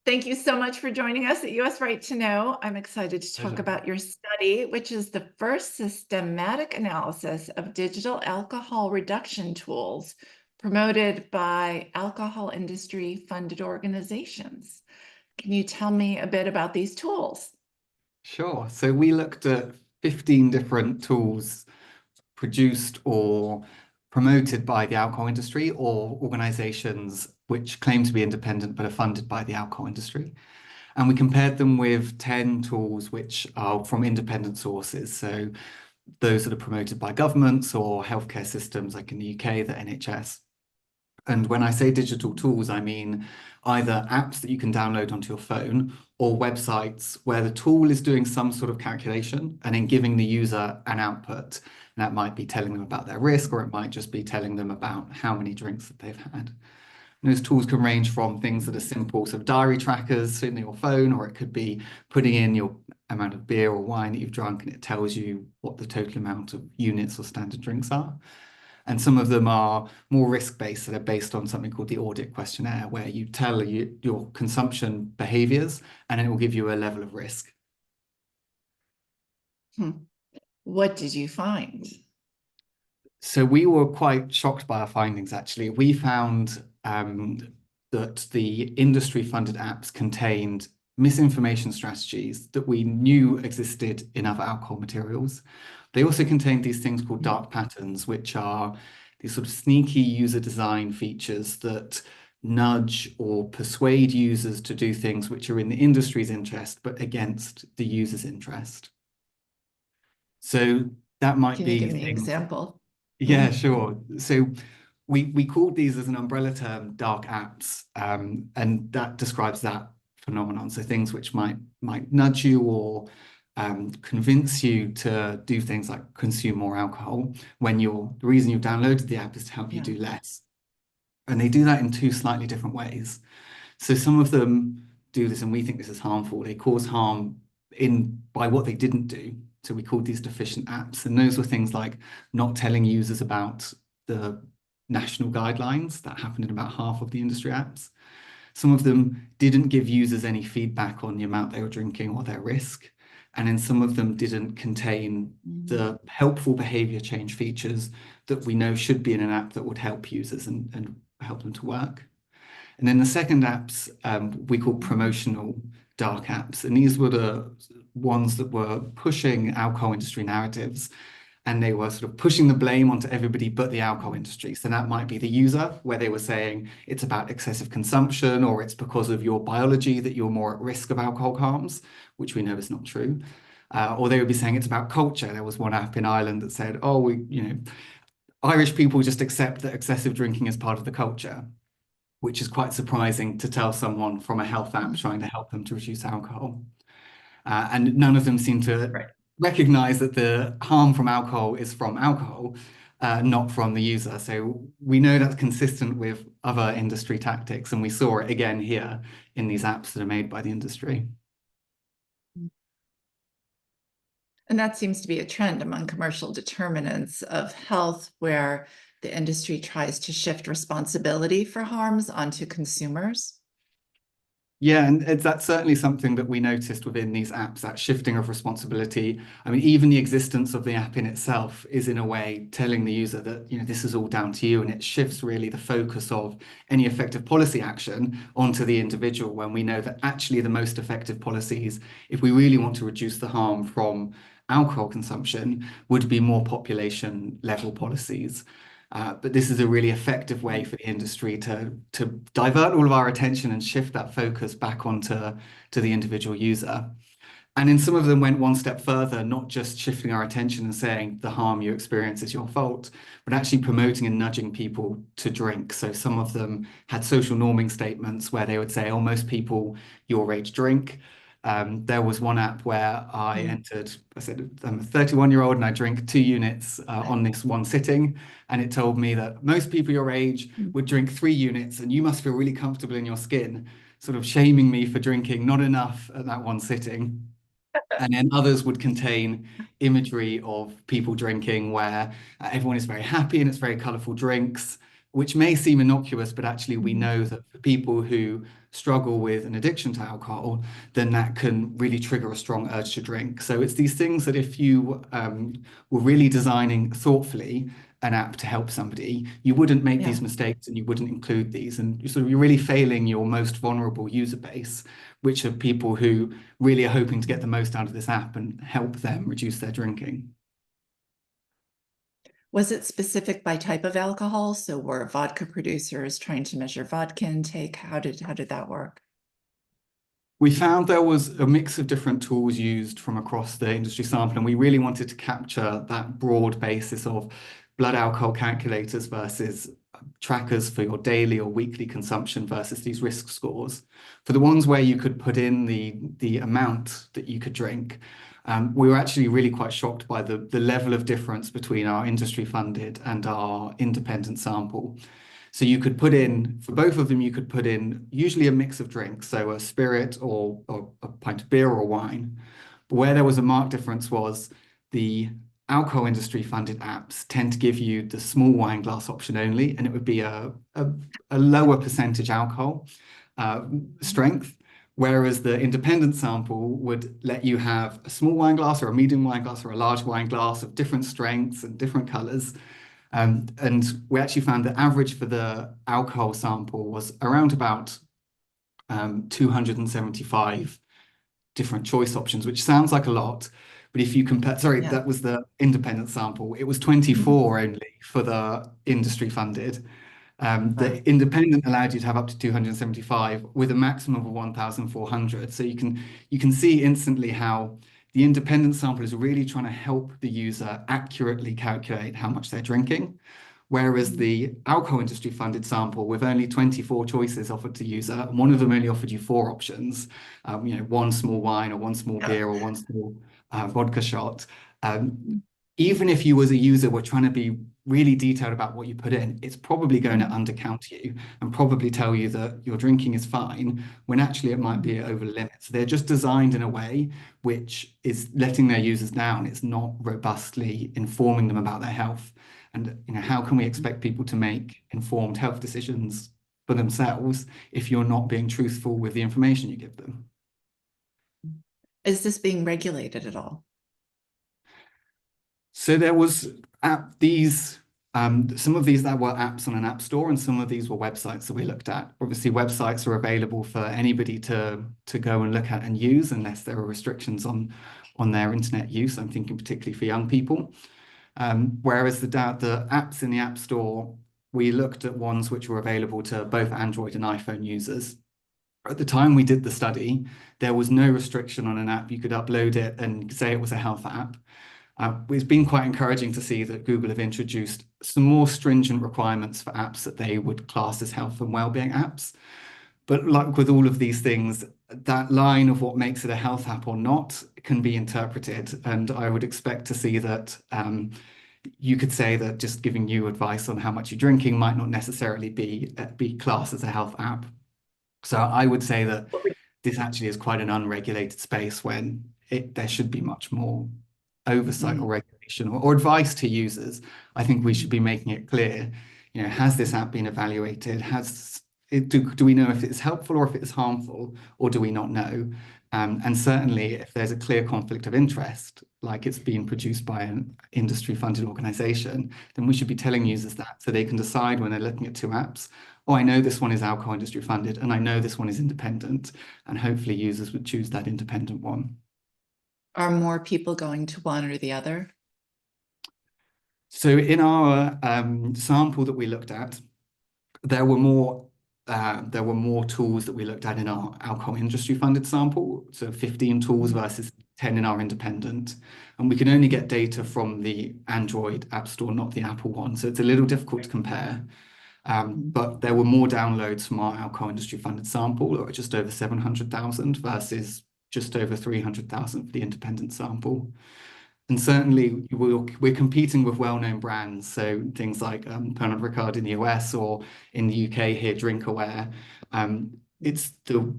Thank you so much for joining us at US Right to Know. I'm excited to talk Pleasure. about your study, which is the first systematic analysis of digital alcohol reduction tools promoted by alcohol industry funded organizations. Can you tell me a bit about these tools? Sure. So we looked at 15 different tools produced or promoted by the alcohol industry or organizations which claim to be independent but are funded by the alcohol industry. And we compared them with 10 tools which are from independent sources. So those that are promoted by governments or healthcare systems like in the UK, the NHS. And when I say digital tools, I mean either apps that you can download onto your phone or websites where the tool is doing some sort of calculation and then giving the user an output. And that might be telling them about their risk, or it might just be telling them about how many drinks that they've had. And those tools can range from things that are simple, so diary trackers in your phone, or it could be putting in your amount of beer or wine that you've drunk, and it tells you what the total amount of units or standard drinks are. And some of them are more risk-based, so they're based on something called the audit questionnaire, where you tell your consumption behaviors and it will give you a level of risk. What did you find? So we were quite shocked by our findings, actually. We found that the industry-funded apps contained misinformation strategies that we knew existed in other alcohol materials. They also contained these things called dark patterns, which are these sort of sneaky user design features that nudge or persuade users to do things which are in the industry's interest, but against the user's interest. So that might Can you be give me an things. example? Yeah, sure. So we called these as an umbrella term dark apps, and that describes that phenomenon. So things which might nudge you or convince you to do things like consume more alcohol when the reason you downloaded the app is to help you Yeah. do less. And they do that in two slightly different ways. So some of them do this, and we think this is harmful. They cause harm by what they didn't do. So we called these deficient apps. And those were things like not telling users about the national guidelines. That happened in about half of the industry apps. Some of them didn't give users any feedback on the amount they were drinking or their risk. And then some of them didn't contain the helpful behavior change features that we know should be in an app that would help users and help them to work. And then the second apps we call promotional dark apps. And these were the ones that were pushing alcohol industry narratives. And they were sort of pushing the blame onto everybody but the alcohol industry. So that might be the user, where they were saying it's about excessive consumption, or it's because of your biology that you're more at risk of alcohol harms, which we know is not true. Or they would be saying it's about culture. There was one app in Ireland that said, oh, Irish people just accept that excessive drinking is part of the culture, which is quite surprising to tell someone from a health app trying to help them to reduce alcohol. And none of them seem to recognize that the harm from alcohol is from alcohol, not from the user. So we know that's consistent with other industry tactics, and we saw it again here in these apps that are made by the industry. And that seems to be a trend among commercial determinants of health, where the industry tries to shift responsibility for harms onto consumers. Yeah, and that's certainly something that we noticed within these apps, that shifting of responsibility. I mean, even the existence of the app in itself is in a way telling the user that, this is all down to you, and it shifts really the focus of any effective policy action onto the individual, when we know that actually the most effective policies, if we really want to reduce the harm from alcohol consumption, would be more population level policies. But this is a really effective way for the industry to divert all of our attention and shift that focus back onto the individual user. And then some of them went one step further, not just shifting our attention and saying the harm you experience is your fault, but actually promoting and nudging people to drink. So some of them had social norming statements where they would say, oh, most people your age drink. There was one app where I said, I'm a 31-year-old and I drink 2 units on this one sitting. And it told me that most people your age would drink 3 units, and you must feel really comfortable in your skin, sort of shaming me for drinking not enough at that one sitting. And then others would contain imagery of people drinking where everyone is very happy and it's very colorful drinks, which may seem innocuous, but actually we know that for people who struggle with an addiction to alcohol, then that can really trigger a strong urge to drink. So it's these things that if you were really designing thoughtfully an app to help somebody, you wouldn't make Yeah. these mistakes and you wouldn't include these. And you're really failing your most vulnerable user base, which are people who really are hoping to get the most out of this app and help them reduce their drinking. Was it specific by type of alcohol? So were vodka producers trying to measure vodka intake? How did that work? We found there was a mix of different tools used from across the industry sample, and we really wanted to capture that broad basis of blood alcohol calculators versus trackers for your daily or weekly consumption versus these risk scores. For the ones where you could put in the amount that you could drink, we were actually really quite shocked by the level of difference between our industry funded and our independent sample. So you could put in, for both of them, you could put in usually a mix of drinks, so a spirit or a pint of beer or wine. But where there was a marked difference was the alcohol industry funded apps tend to give you the small wine glass option only, and it would be a lower percentage alcohol strength. Whereas the independent sample would let you have a small wine glass or a medium wine glass or a large wine glass of different strengths and different colors. And we actually found the average for the alcohol sample was around about 275 different choice options, which sounds like a lot. But if you compare, sorry, Yeah. that was the independent sample. It was 24 only for the industry funded. Wow. The independent allowed you to have up to 275 with a maximum of 1,400. So you can see instantly how the independent sample is really trying to help the user accurately calculate how much they're drinking. Whereas the alcohol industry funded sample with only 24 choices offered to user, and one of them only offered you 4 options, one small wine or one small beer or one small vodka shot. Even if you as a user were trying to be really detailed about what you put in, it's probably going to undercount you and probably tell you that your drinking is fine when actually it might be over the limit. So they're just designed in a way which is letting their users down. It's not robustly informing them about their health. And how can we expect people to make informed health decisions for themselves if you're not being truthful with the information you give them? Is this being regulated at all? So there was some of these that were apps on an app store, and some of these were websites that we looked at. Obviously, websites are available for anybody to go and look at and use, unless there are restrictions on their internet use. I'm thinking particularly for young people. Whereas the apps in the App Store, we looked at ones which were available to both Android and iPhone users. At the time we did the study, there was no restriction on an app. You could upload it and say it was a health app. It's been quite encouraging to see that Google have introduced some more stringent requirements for apps that they would class as health and wellbeing apps. But like with all of these things, that line of what makes it a health app or not can be interpreted. And I would expect to see that you could say that just giving you advice on how much you're drinking might not necessarily be classed as a health app. So I would say that this actually is quite an unregulated space when there should be much more oversight or regulation or advice to users. I think we should be making it clear, has this app been evaluated? Do we know if it's helpful or if it's harmful, or do we not know? And certainly if there's a clear conflict of interest, like it's being produced by an industry-funded organization, then we should be telling users that so they can decide when they're looking at two apps, oh, I know this one is alcohol industry funded and I know this one is independent, and hopefully users would choose that independent one. Are more people going to one or the other? So in our sample that we looked at, there were more tools that we looked at in our alcohol industry funded sample. So 15 tools versus 10 in our independent. And we can only get data from the Android App Store, not the Apple one. So it's a little difficult to compare. But there were more downloads from our alcohol industry funded sample, or just over 700,000 versus just over 300,000 for the independent sample. And certainly we're competing with well-known brands, so things like Pernod Ricard in the US, or in the UK here, DrinkAware. It's the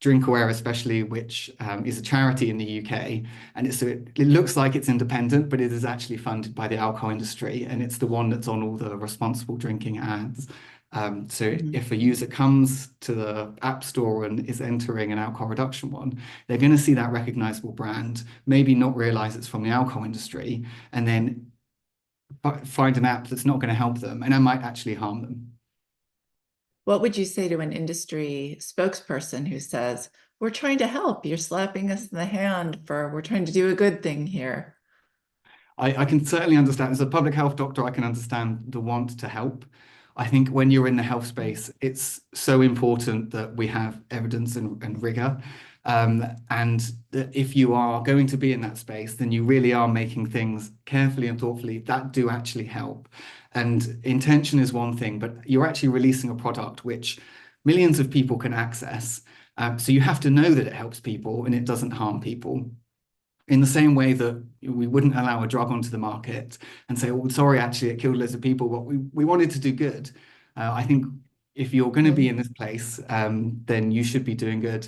DrinkAware especially, which is a charity in the UK, and it looks like it's independent, but it is actually funded by the alcohol industry, and it's the one that's on all the responsible drinking ads. So Mhm. if a user comes to the App Store and is entering an alcohol reduction one, they're going to see that recognizable brand, maybe not realize it's from the alcohol industry, and then find an app that's not going to help them, and it might actually harm them. What would you say to an industry spokesperson who says, we're trying to help, you're slapping us in the hand for, we're trying to do a good thing here? I can certainly understand, as a public health doctor, I can understand the want to help. I think when you're in the health space, it's so important that we have evidence and rigor. And that if you are going to be in that space, then you really are making things carefully and thoughtfully that do actually help. And intention is one thing, but you're actually releasing a product which millions of people can access. So you have to know that it helps people and it doesn't harm people, in the same way that we wouldn't allow a drug onto the market and say, oh, sorry, actually, it killed loads of people, but we wanted to do good. I think if you're going to be in this place, then you should be doing good.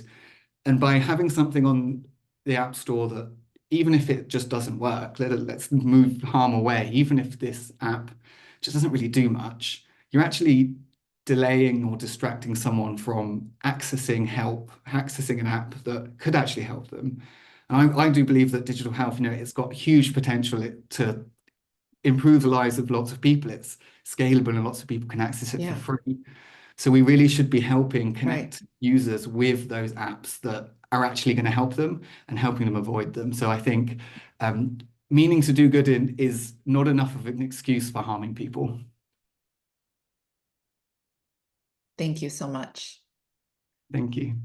And by having something on the App Store that, even if it just doesn't work, let's move harm away, even if this app just doesn't really do much, you're actually delaying or distracting someone from accessing help, accessing an app that could actually help them. And I do believe that digital health, it's got huge potential to improve the lives of lots of people. It's scalable and lots of people can access it for free. So we really should be helping connect users with those apps that are actually going to help them and helping them avoid them. So I think meaning to do good is not enough of an excuse for harming people. Thank you so much. Thank you.